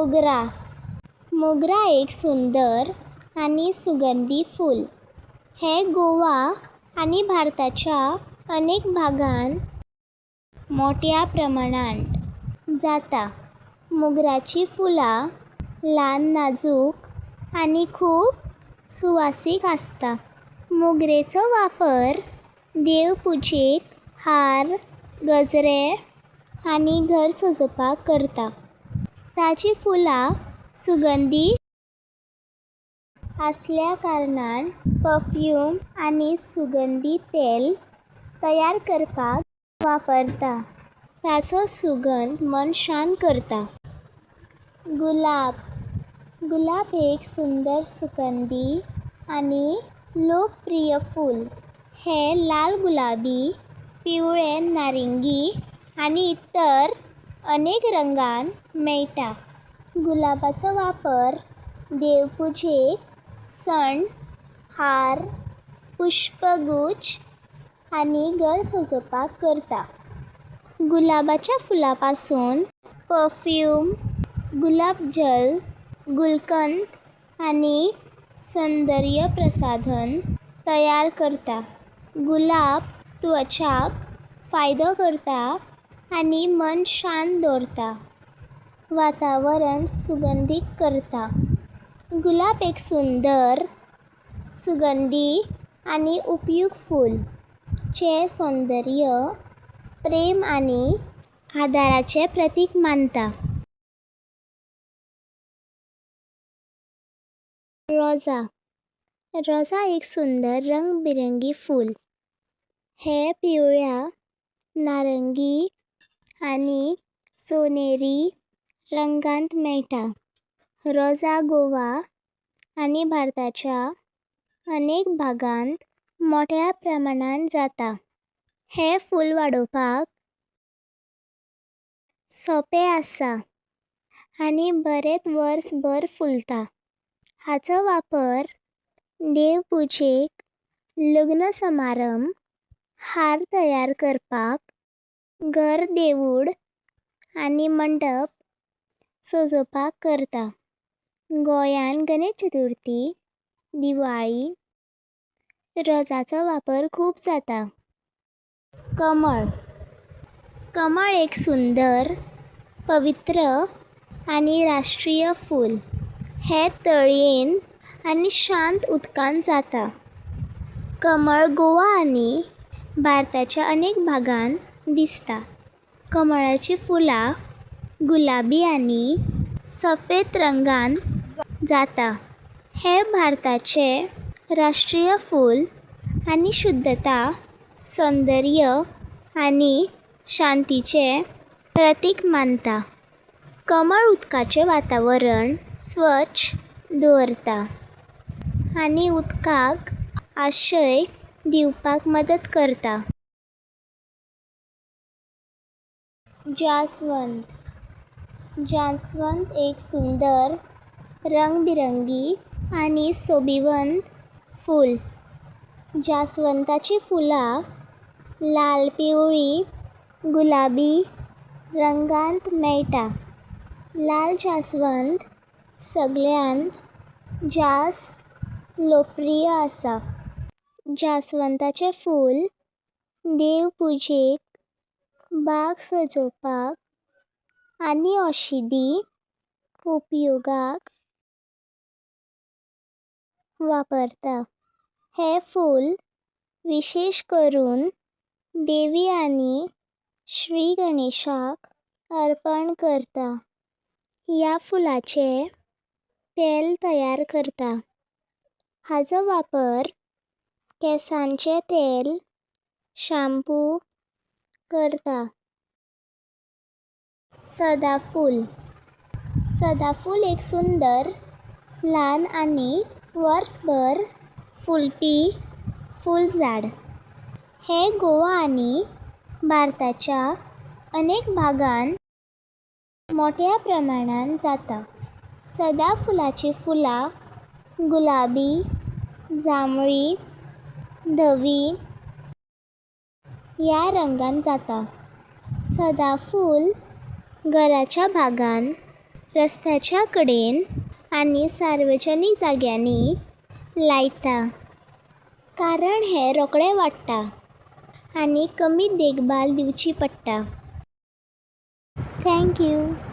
मोगरा. मोगरा एक सुंदर आणि सुगंधी फूल. हे गोवा आणि भारताच्या अनेक भागांत मोठ्या प्रमाणात जाता. मोगराची फुलां ल्हान नाजूक आणि खूप सुवासीक आसता. मोगरेचो वापर देवपूजेक, हार, गजरे आणि घर सजोवपाक करता. ताची फुलां सुगंधी आसल्या कारणान परफ्यूम आणि सुगंधी तेल तयार करपाक वापरता. ताचो सुगंध मन शांत करता. गुलाब. गुलाब एक सुंदर सुगंधी आणि लोकप्रिय फूल. हे लाल गुलाबी, पिवळे नारिंगी आणि इतर अनेक रंगांत मेळटा. गुलाबाचो वापर देवपूजेक, सण, हार, पुष्पगुच्छ आणि घर सजोवपाक करता. गुलाबाच्या फुलांपासून परफ्यूम, गुलाबजल, गुलकंद आणि सौंदर्य प्रसाधन तयार करता. गुलाब त्वचाक फायदो करता आणि मन शांत दवरता. वातावरण सुगंधीत करता. गुलाब एक सुंदर, सुगंधी आणि उपयुक्त फूल जे सौंदर्य, प्रेम आणि आदराचें प्रतीक मानता. रोजा. रोजा एक सुंदर रंगबिरंगी फूल. हे पिवळ्या, नारंगी आणि सोनेरी रंगांत मेळटा. रोजा गोवा आणि भारताच्या अनेक भागांत मोठ्या प्रमाणात जाता. हे फूल वाडोवपाक सोंपें आसा आणि बरेच वर्सभर फुलता. हाचो वापर देवपूजेक, लग्न समारंभ, हार तयार करपाक, घर, देवूळ आणि मंडप सजोवपाक करता. गोंयांत गणेश चतुर्थी, दिवाळी रोजाचो वापर खूब जाता. कमळ. कमळ एक सुंदर, पवित्र आणि राष्ट्रीय फूल. हे तळयेन आणि शांत उदकांत जाता. कमळ गोवा आणि भारताच्या अनेक भागांत दिसता. कमळाची फुलां गुलाबी आणि सफेद रंगांत जाता. हे भारताचें राष्ट्रीय फूल आणि शुद्धता, सौंदर्य आणि शांतीचें प्रतीक मानता. कमळ उदकाचें वातावरण स्वच्छ दवरता आणि उदकाक आश्रय दिवपाक मदत करता. जास्वंद. जास्वंद एक सुंदर, रंगबिरंगी आणि सोबिवंत फूल. जास्वंदाची फुलां लाल, पिवळी, गुलाबी रंगांत मेळटा. लाल जास्वंद सगळ्यांत जास्त लोकप्रिय आसा. जास्वंदाचें फूल देवपूजेक, बाग सजोवपाक आणि औषधी उपयोगाक वापरता. हे फूल विशेष करून देवी आणि श्री गणेशाक अर्पण करता. ह्या फुलांचें तेल तयार करता. हाचो वापर केसांचें तेल, शॅम्पू करता. सदाफूल. सदाफूल एक सुंदर, ल्हान आणि वर्सभर फुलपी फूलझाड. हे गोवा आणि भारताच्या अनेक भागांत मोठ्या प्रमाणात जाता. सदाफुलाची फुलां गुलाबी, जांभळी, धवी ह्या रंगांत जाता. सदाफूल घराच्या भागांत रस्त्याच्या कडेन आनी सार्वजनीक जाग्यांनी लायता, कारण हें रोखडें वाडटा आनी कमी देखभाल दिवची पडटा. Thank you.